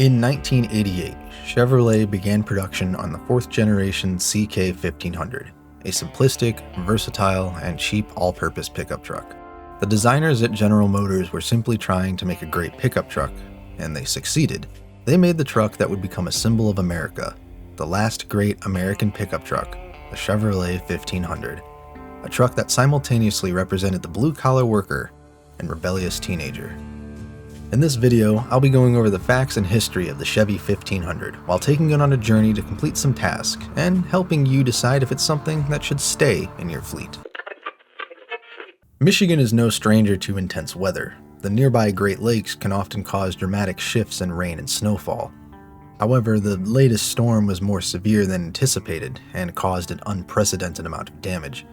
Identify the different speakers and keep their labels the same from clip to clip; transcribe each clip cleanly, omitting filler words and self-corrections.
Speaker 1: In 1988, Chevrolet began production on the fourth generation CK1500, a simplistic, versatile, and cheap all-purpose pickup truck. The designers at General Motors were simply trying to make a great pickup truck, and they succeeded. They made the truck that would become a symbol of America, the last great American pickup truck, the Chevrolet 1500, a truck that simultaneously represented the blue-collar worker and rebellious teenager. In this video, I'll be going over the facts and history of the Chevy 1500 while taking it on a journey to complete some tasks and helping you decide if it's something that should stay in your fleet. Michigan is no stranger to intense weather. The nearby Great Lakes can often cause dramatic shifts in rain and snowfall. However, the latest storm was more severe than anticipated and caused an unprecedented amount of damage.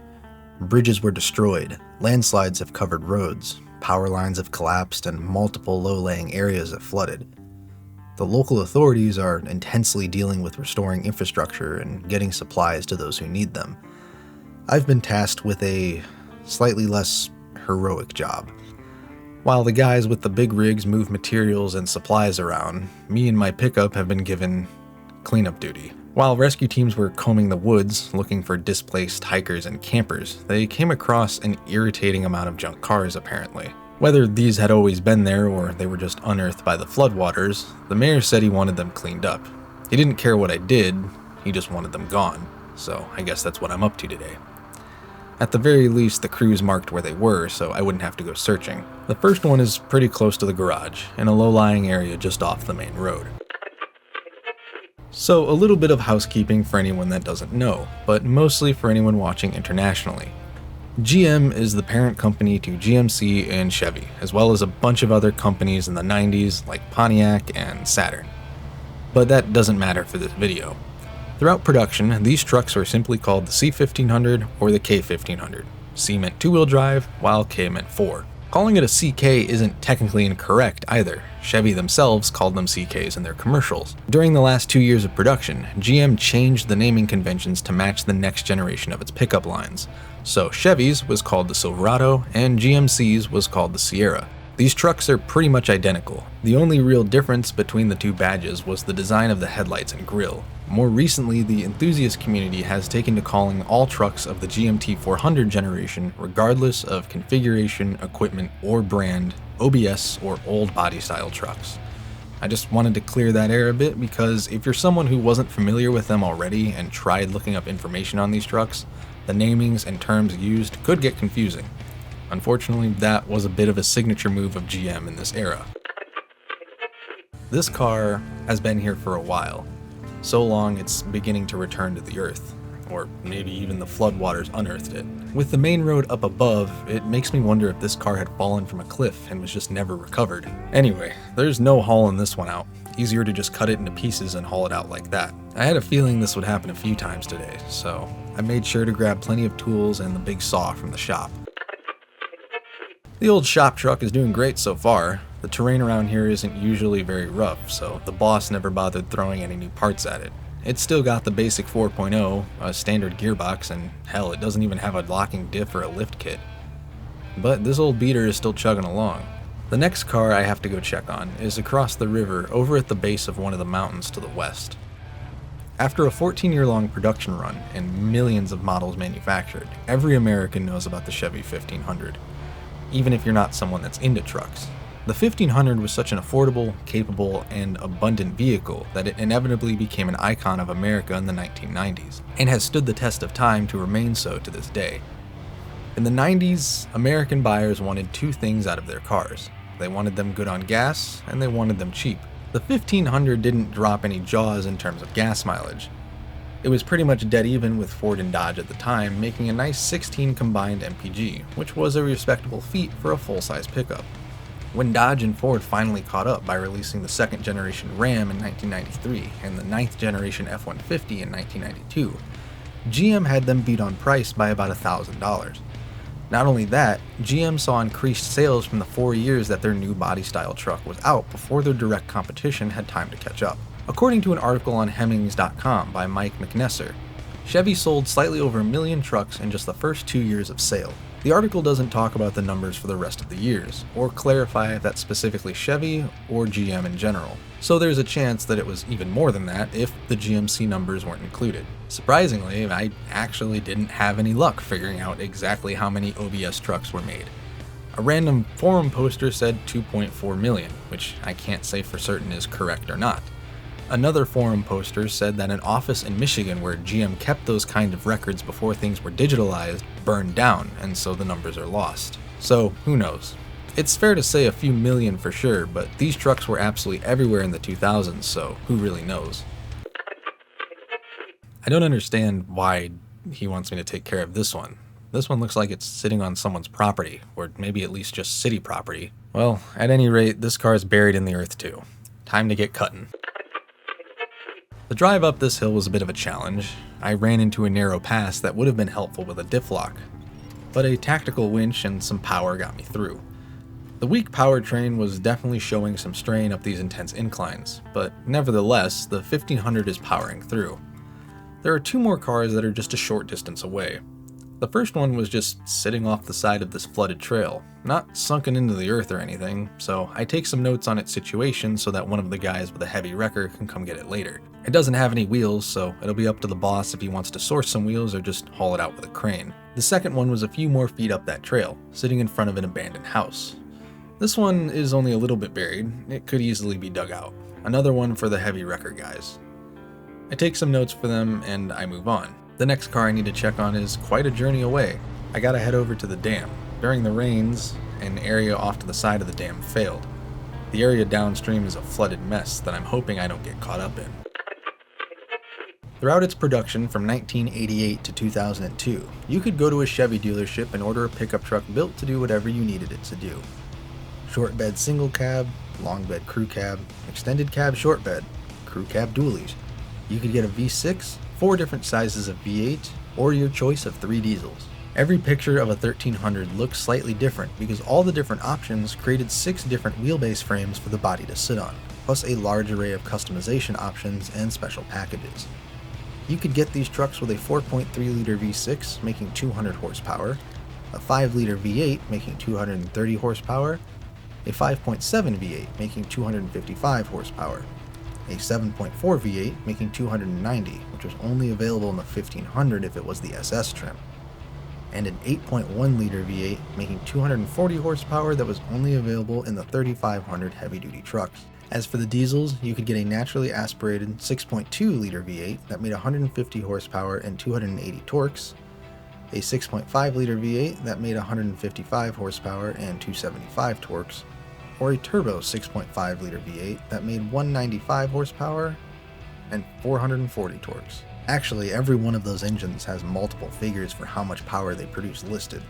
Speaker 1: Bridges were destroyed, landslides have covered roads, power lines have collapsed, and multiple low-lying areas have flooded. The local authorities are intensely dealing with restoring infrastructure and getting supplies to those who need them. I've been tasked with a slightly less heroic job. While the guys with the big rigs move materials and supplies around, me and my pickup have been given cleanup duty. While rescue teams were combing the woods looking for displaced hikers and campers, they came across an irritating amount of junk cars apparently. Whether these had always been there or they were just unearthed by the floodwaters, the mayor said he wanted them cleaned up. He didn't care what I did, he just wanted them gone. So I guess that's what I'm up to today. At the very least, the crews marked where they were, so I wouldn't have to go searching. The first one is pretty close to the garage, in a low-lying area just off the main road. So a little bit of housekeeping for anyone that doesn't know, but mostly for anyone watching internationally. GM is the parent company to GMC and Chevy, as well as a bunch of other companies in the 90s like Pontiac and Saturn. But that doesn't matter for this video. Throughout production, these trucks were simply called the C1500 or the K1500. C meant two-wheel drive, while K meant four. Calling it a CK isn't technically incorrect either. Chevy themselves called them CKs in their commercials. During the last 2 years of production, GM changed the naming conventions to match the next generation of its pickup lines. So Chevy's was called the Silverado, and GMC's was called the Sierra. These trucks are pretty much identical. The only real difference between the two badges was the design of the headlights and grille. More recently, the enthusiast community has taken to calling all trucks of the GMT 400 generation, regardless of configuration, equipment, or brand, OBS or old body style trucks. I just wanted to clear that air a bit because if you're someone who wasn't familiar with them already and tried looking up information on these trucks, the namings and terms used could get confusing. Unfortunately, that was a bit of a signature move of GM in this era. This car has been here for a while. So long it's beginning to return to the earth, or maybe even the floodwaters unearthed it. With the main road up above, it makes me wonder if this car had fallen from a cliff and was just never recovered. Anyway, there's no hauling this one out. Easier to just cut it into pieces and haul it out like that. I had a feeling this would happen a few times today, so I made sure to grab plenty of tools and the big saw from the shop. The old shop truck is doing great so far. The terrain around here isn't usually very rough, so the boss never bothered throwing any new parts at it. It's still got the basic 4.0, a standard gearbox, and hell, it doesn't even have a locking diff or a lift kit. But this old beater is still chugging along. The next car I have to go check on is across the river over at the base of one of the mountains to the west. After a 14-year-long production run and millions of models manufactured, every American knows about the Chevy 1500. Even if you're not someone that's into trucks. The 1500 was such an affordable, capable, and abundant vehicle that it inevitably became an icon of America in the 1990s, and has stood the test of time to remain so to this day. In the 90s, American buyers wanted two things out of their cars. They wanted them good on gas, and they wanted them cheap. The 1500 didn't drop any jaws in terms of gas mileage. It was pretty much dead even with Ford and Dodge at the time, making a nice 16 combined MPG, which was a respectable feat for a full-size pickup. When Dodge and Ford finally caught up by releasing the second generation Ram in 1993 and the ninth generation F-150 in 1992, GM had them beat on price by about $1,000. Not only that, GM saw increased sales from the 4 years that their new body style truck was out before their direct competition had time to catch up. According to an article on Hemmings.com by Mike McNesser, Chevy sold slightly over 1 million trucks in just the first 2 years of sale. The article doesn't talk about the numbers for the rest of the years, or clarify if that's specifically Chevy or GM in general. So there's a chance that it was even more than that if the GMC numbers weren't included. Surprisingly, I actually didn't have any luck figuring out exactly how many OBS trucks were made. A random forum poster said 2.4 million, which I can't say for certain is correct or not. Another forum poster said that an office in Michigan where GM kept those kind of records before things were digitalized burned down, and so the numbers are lost. So, who knows? It's fair to say a few million for sure, but these trucks were absolutely everywhere in the 2000s, so who really knows? I don't understand why he wants me to take care of this one. This one looks like it's sitting on someone's property, or maybe at least just city property. Well, at any rate, this car is buried in the earth too. Time to get cutting. The drive up this hill was a bit of a challenge. I ran into a narrow pass that would have been helpful with a diff lock, but a tactical winch and some power got me through. The weak powertrain was definitely showing some strain up these intense inclines, but nevertheless, the 1500 is powering through. There are two more cars that are just a short distance away. The first one was just sitting off the side of this flooded trail, not sunken into the earth or anything, so I take some notes on its situation so that one of the guys with a heavy wrecker can come get it later. It doesn't have any wheels, so it'll be up to the boss if he wants to source some wheels or just haul it out with a crane. The second one was a few more feet up that trail, sitting in front of an abandoned house. This one is only a little bit buried, it could easily be dug out. Another one for the heavy wrecker guys. I take some notes for them and I move on. The next car I need to check on is quite a journey away. I gotta head over to the dam. During the rains, an area off to the side of the dam failed. The area downstream is a flooded mess that I'm hoping I don't get caught up in. Throughout its production from 1988 to 2002, you could go to a Chevy dealership and order a pickup truck built to do whatever you needed it to do. Short bed single cab, long bed crew cab, extended cab short bed, crew cab dualies. You could get a V6, 4 different sizes of V8, or your choice of 3 diesels. Every picture of a 1300 looks slightly different because all the different options created 6 different wheelbase frames for the body to sit on, plus a large array of customization options and special packages. You could get these trucks with a 4.3-liter V6 making 200 horsepower, a 5-liter V8 making 230 horsepower, a 5.7 V8 making 255 horsepower, a 7.4 V8 making 290, which was only available in the 1500 if it was the SS trim, and an 8.1-liter V8 making 240 horsepower that was only available in the 3500 heavy-duty trucks. As for the diesels, you could get a naturally aspirated 6.2-liter V8 that made 150 horsepower and 280 torques, a 6.5-liter V8 that made 155 horsepower and 275 torques, or a turbo 6.5-liter V8 that made 195 horsepower and 440 torques. Actually, every one of those engines has multiple figures for how much power they produce listed.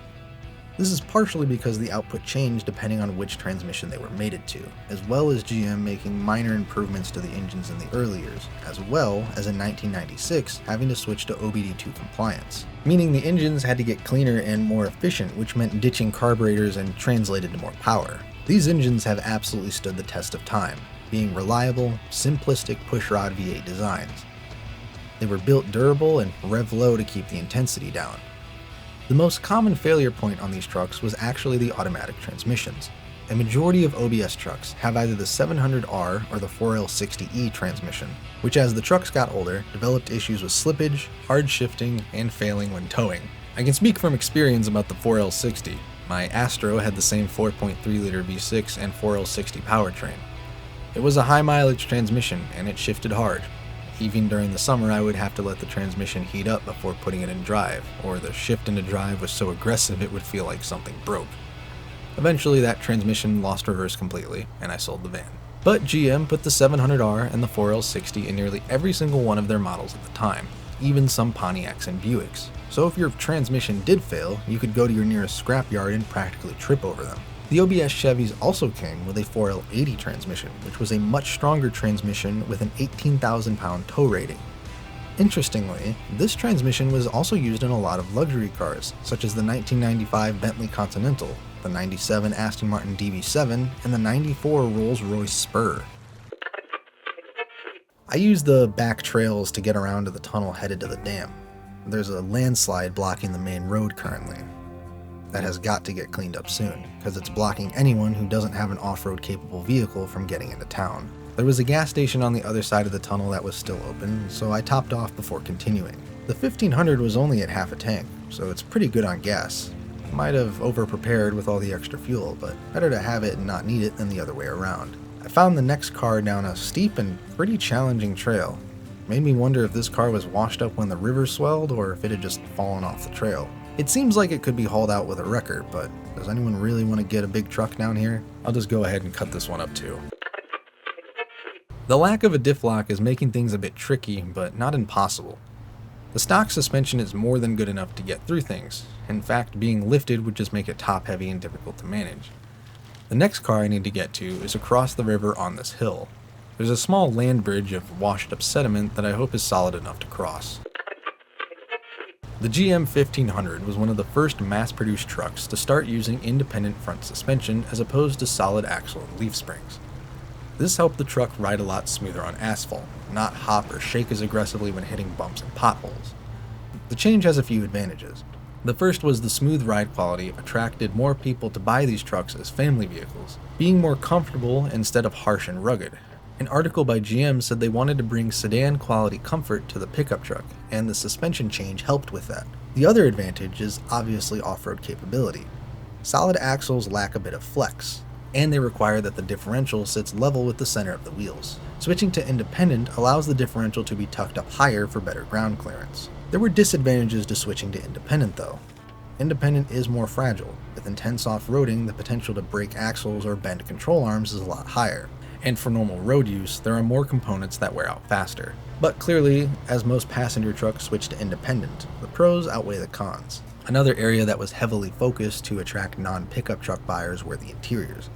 Speaker 1: This is partially because the output changed depending on which transmission they were mated to, as well as GM making minor improvements to the engines in the early years, as well as in 1996 having to switch to OBD2 compliance, meaning the engines had to get cleaner and more efficient, which meant ditching carburetors and translated to more power. These engines have absolutely stood the test of time, being reliable, simplistic pushrod V8 designs. They were built durable and rev low to keep the intensity down. The most common failure point on these trucks was actually the automatic transmissions. A majority of OBS trucks have either the 700R or the 4L60E transmission, which as the trucks got older, developed issues with slippage, hard shifting, and failing when towing. I can speak from experience about the 4L60. My Astro had the same 4.3-liter V6 and 4L60 powertrain. It was a high-mileage transmission, and it shifted hard. Even during the summer, I would have to let the transmission heat up before putting it in drive, or the shift into drive was so aggressive it would feel like something broke. Eventually, that transmission lost reverse completely, and I sold the van. But GM put the 700R and the 4L60 in nearly every single one of their models at the time, even some Pontiacs and Buicks. So if your transmission did fail, you could go to your nearest scrapyard and practically trip over them. The OBS Chevys also came with a 4L80 transmission, which was a much stronger transmission with an 18,000-pound tow rating. Interestingly, this transmission was also used in a lot of luxury cars, such as the 1995 Bentley Continental, the 97 Aston Martin DB7, and the 94 Rolls-Royce Spur. I used the back trails to get around to the tunnel headed to the dam. There's a landslide blocking the main road currently. that has got to get cleaned up soon, because it's blocking anyone who doesn't have an off-road capable vehicle from getting into town. There was a gas station on the other side of the tunnel that was still open, so I topped off before continuing. The 1500 was only at half a tank, so it's pretty good on gas. Might have over-prepared with all the extra fuel, but better to have it and not need it than the other way around. I found the next car down a steep and pretty challenging trail. Made me wonder if this car was washed up when the river swelled or if it had just fallen off the trail. It seems like it could be hauled out with a wrecker, but does anyone really want to get a big truck down here? I'll just go ahead and cut this one up too. The lack of a diff lock is making things a bit tricky, but not impossible. The stock suspension is more than good enough to get through things. In fact, being lifted would just make it top heavy and difficult to manage. The next car I need to get to is across the river on this hill. There's a small land bridge of washed up sediment that I hope is solid enough to cross. The CK1500 was one of the first mass-produced trucks to start using independent front suspension as opposed to solid axle and leaf springs. This helped the truck ride a lot smoother on asphalt, not hop or shake as aggressively when hitting bumps and potholes. The change has a few advantages. The first was the smooth ride quality attracted more people to buy these trucks as family vehicles, being more comfortable instead of harsh and rugged. An article by GM said they wanted to bring sedan quality comfort to the pickup truck, and the suspension change helped with that. The other advantage is obviously off-road capability. Solid axles lack a bit of flex, and they require that the differential sits level with the center of the wheels. Switching to independent allows the differential to be tucked up higher for better ground clearance. There were disadvantages to switching to independent though. Independent is more fragile. With intense off-roading, the potential to break axles or bend control arms is a lot higher. And for normal road use, there are more components that wear out faster. But clearly, as most passenger trucks switch to independent, the pros outweigh the cons. Another area that was heavily focused to attract non-pickup truck buyers were the interiors.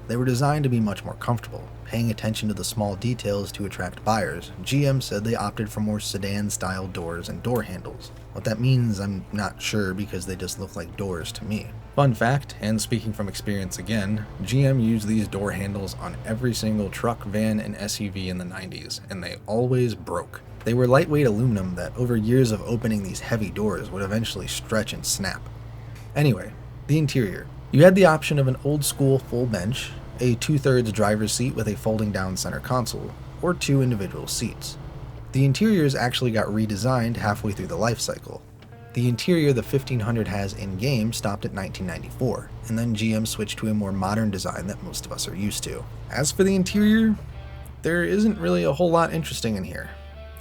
Speaker 1: They were designed to be much more comfortable, paying attention to the small details to attract buyers. GM said they opted for more sedan-style doors and door handles. What that means, I'm not sure because they just look like doors to me. Fun fact, and speaking from experience again, GM used these door handles on every single truck, van, and SUV in the 90s, and they always broke. They were lightweight aluminum that over years of opening these heavy doors would eventually stretch and snap. Anyway, the interior. You had the option of an old-school full bench, a 2/3 driver's seat with a folding-down center console, or 2 individual seats. The interiors actually got redesigned halfway through the life cycle. The interior the 1500 has in-game stopped at 1994, and then GM switched to a more modern design that most of us are used to. As for the interior, there isn't really a whole lot interesting in here.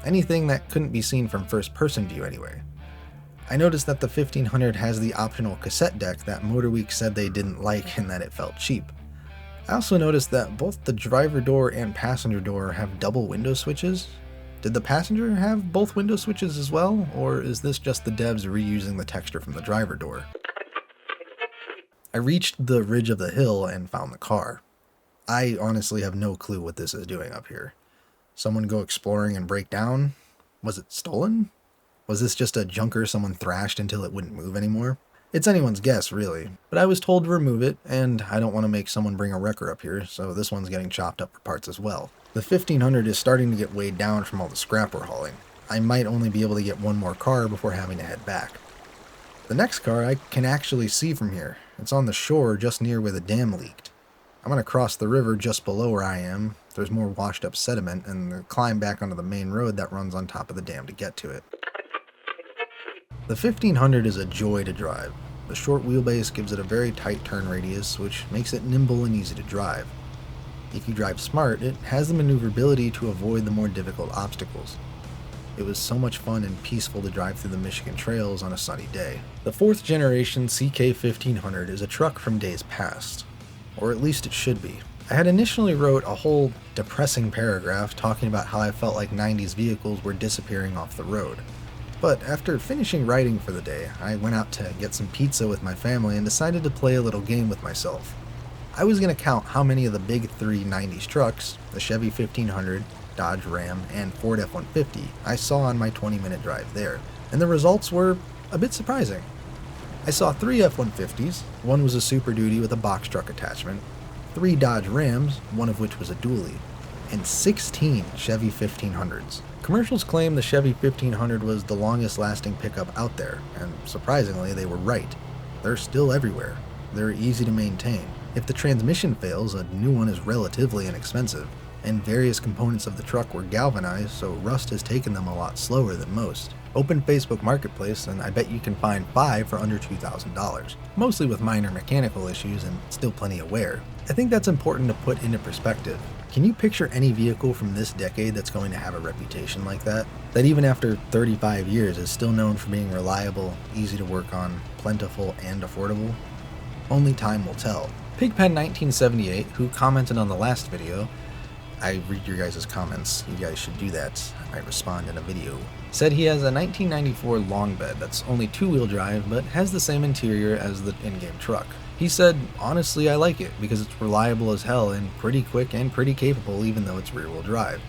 Speaker 1: Anything that couldn't be seen from first-person view anyway. I noticed that the 1500 has the optional cassette deck that MotorWeek said they didn't like and that it felt cheap. I also noticed that both the driver door and passenger door have double window switches. Did the passenger have both window switches as well, or is this just the devs reusing the texture from the driver door? I reached the ridge of the hill and found the car. I honestly have no clue what this is doing up here. Someone go exploring and break down? Was it stolen? Was this just a junker someone thrashed until it wouldn't move anymore? It's anyone's guess, really, but I was told to remove it, and I don't want to make someone bring a wrecker up here, so this one's getting chopped up for parts as well. The 1500 is starting to get weighed down from all the scrap we're hauling. I might only be able to get one more car before having to head back. The next car I can actually see from here. It's on the shore just near where the dam leaked. I'm going to cross the river just below where I am. There's more washed up sediment, and climb back onto the main road that runs on top of the dam to get to it. The 1500 is a joy to drive. The short wheelbase gives it a very tight turn radius, which makes it nimble and easy to drive. If you drive smart, it has the maneuverability to avoid the more difficult obstacles. It was so much fun and peaceful to drive through the Michigan trails on a sunny day. The 4th generation CK1500 is a truck from days past, or at least it should be. I had initially wrote a whole depressing paragraph talking about how I felt like 90s vehicles were disappearing off the road. But after finishing writing for the day, I went out to get some pizza with my family and decided to play a little game with myself. I was going to count how many of the big 3 90s trucks, the Chevy 1500, Dodge Ram, and Ford F-150, I saw on my 20-minute drive there, and the results were a bit surprising. I saw 3 F-150s, one was a Super Duty with a box truck attachment, 3 Dodge Rams, one of which was a dually, and 16 Chevy 1500s. Commercials claim the Chevy 1500 was the longest lasting pickup out there, and surprisingly they were right.
Speaker 2: They're still everywhere. They're easy to maintain. If the transmission fails, a new one is relatively inexpensive, and various components of the truck were galvanized, so rust has taken them a lot slower than most. Open Facebook Marketplace, and I bet you can find 5 for under $2,000, mostly with minor mechanical issues and still plenty of wear. I think that's important to put into perspective. Can you picture any vehicle from this decade that's going to have a reputation like that? That even after 35 years is still known for being reliable, easy to work on, plentiful, and affordable? Only time will tell. Pigpen1978, who commented on the last video, I read your guys' comments, you guys should do that, I might respond in a video, said he has a 1994 long bed that's only 2-wheel drive but has the same interior as the in-game truck. He said, honestly I like it because it's reliable as hell and pretty quick and pretty capable even though it's rear-wheel drive.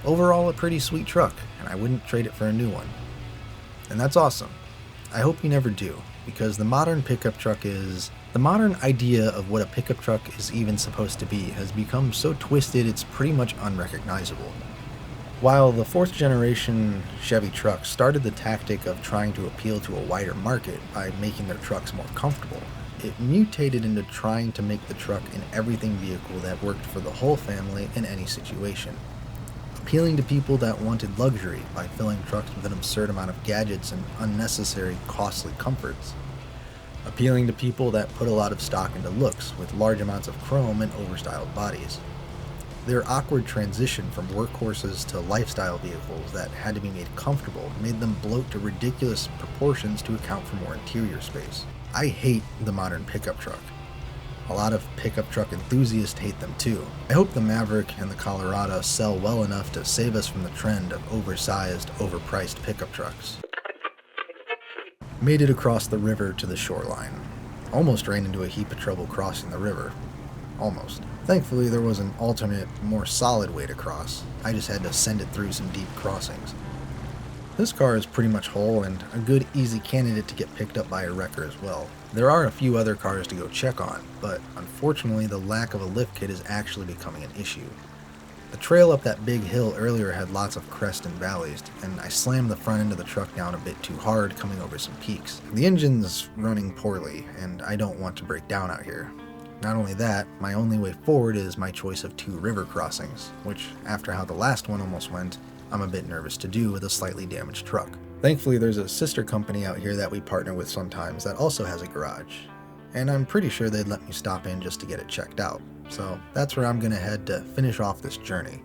Speaker 2: Overall a pretty sweet truck, and I wouldn't trade it for a new one. And that's awesome. I hope you never do, because the modern idea of what a pickup truck is even supposed to be has become so twisted it's pretty much unrecognizable. While the 4th generation Chevy truck started the tactic of trying to appeal to a wider market by making their trucks more comfortable, it mutated into trying to make the truck an everything vehicle that worked for the whole family in any situation. Appealing to people that wanted luxury by filling trucks with an absurd amount of gadgets and unnecessary costly comforts. Appealing to people that put a lot of stock into looks with large amounts of chrome and overstyled bodies. Their awkward transition from workhorses to lifestyle vehicles that had to be made comfortable made them bloat to ridiculous proportions to account for more interior space. I hate the modern pickup truck. A lot of pickup truck enthusiasts hate them too. I hope the Maverick and the Colorado sell well enough to save us from the trend of oversized, overpriced pickup trucks. Made it across the river to the shoreline. Almost ran into a heap of trouble crossing the river. Almost. Thankfully there was an alternate, more solid way to cross. I just had to send it through some deep crossings. This car is pretty much whole and a good easy candidate to get picked up by a wrecker as well. There are a few other cars to go check on, but unfortunately the lack of a lift kit is actually becoming an issue. The trail up that big hill earlier had lots of crests and valleys, and I slammed the front end of the truck down a bit too hard coming over some peaks. The engine's running poorly, and I don't want to break down out here. Not only that, my only way forward is my choice of 2 river crossings, which, after how the last one almost went, I'm a bit nervous to do with a slightly damaged truck. Thankfully there's a sister company out here that we partner with sometimes that also has a garage, and I'm pretty sure they'd let me stop in just to get it checked out. So that's where I'm gonna head to finish off this journey.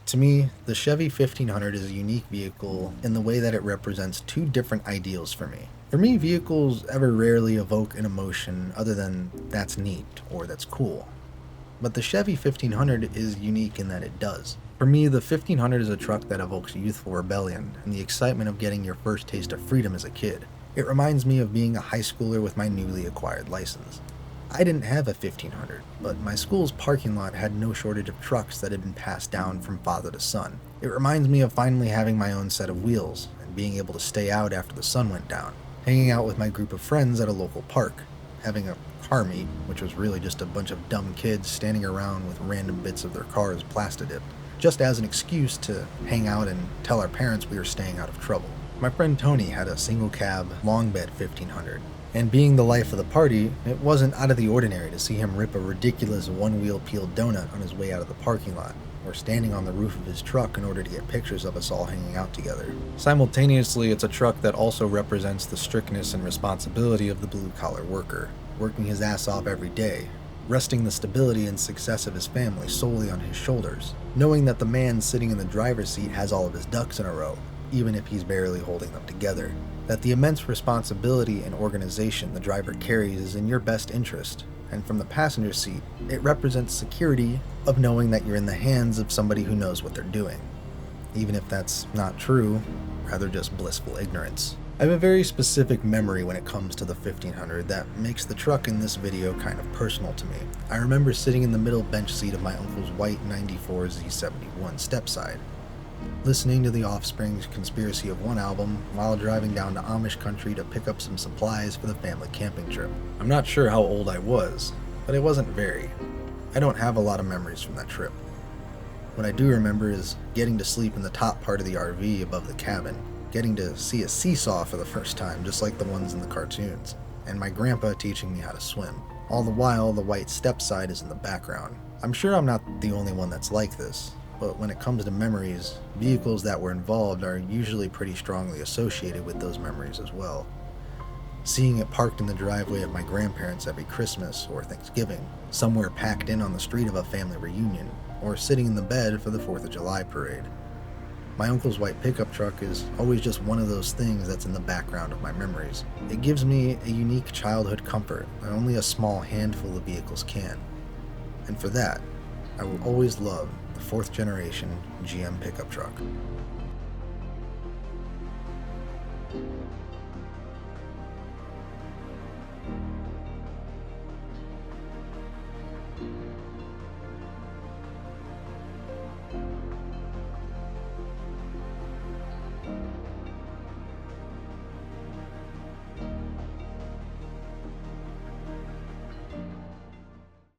Speaker 2: To me, the Chevy 1500 is a unique vehicle in the way that it represents 2 different ideals for me. For me, vehicles ever rarely evoke an emotion other than that's neat or that's cool. But the Chevy 1500 is unique in that it does. For me, the 1500 is a truck that evokes youthful rebellion and the excitement of getting your first taste of freedom as a kid. It reminds me of being a high schooler with my newly acquired license. I didn't have a 1500, but my school's parking lot had no shortage of trucks that had been passed down from father to son. It reminds me of finally having my own set of wheels and being able to stay out after the sun went down, hanging out with my group of friends at a local park, having a car meet, which was really just a bunch of dumb kids standing around with random bits of their cars plastadipped, just as an excuse to hang out and tell our parents we were staying out of trouble. My friend Tony had a single cab, long bed 1500, and being the life of the party, it wasn't out of the ordinary to see him rip a ridiculous one-wheel peeled donut on his way out of the parking lot, or standing on the roof of his truck in order to get pictures of us all hanging out together. Simultaneously, it's a truck that also represents the strictness and responsibility of the blue-collar worker, working his ass off every day, resting the stability and success of his family solely on his shoulders, knowing that the man sitting in the driver's seat has all of his ducks in a row, even if he's barely holding them together, that the immense responsibility and organization the driver carries is in your best interest, and from the passenger seat, it represents security of knowing that you're in the hands of somebody who knows what they're doing, even if that's not true, rather just blissful ignorance. I have a very specific memory when it comes to the 1500 that makes the truck in this video kind of personal to me. I remember sitting in the middle bench seat of my uncle's white 94 Z71 stepside, listening to the Offspring's Conspiracy of One album while driving down to Amish country to pick up some supplies for the family camping trip. I'm not sure how old I was, but it wasn't very. I don't have a lot of memories from that trip. What I do remember is getting to sleep in the top part of the RV above the cabin, getting to see a seesaw for the first time, just like the ones in the cartoons, and my grandpa teaching me how to swim. All the while, the white stepside is in the background. I'm sure I'm not the only one that's like this, but when it comes to memories, vehicles that were involved are usually pretty strongly associated with those memories as well. Seeing it parked in the driveway of my grandparents every Christmas or Thanksgiving, somewhere packed in on the street of a family reunion, or sitting in the bed for the 4th of July parade. My uncle's white pickup truck is always just one of those things that's in the background of my memories. It gives me a unique childhood comfort that only a small handful of vehicles can. And for that, I will always love the 4th generation GM pickup truck.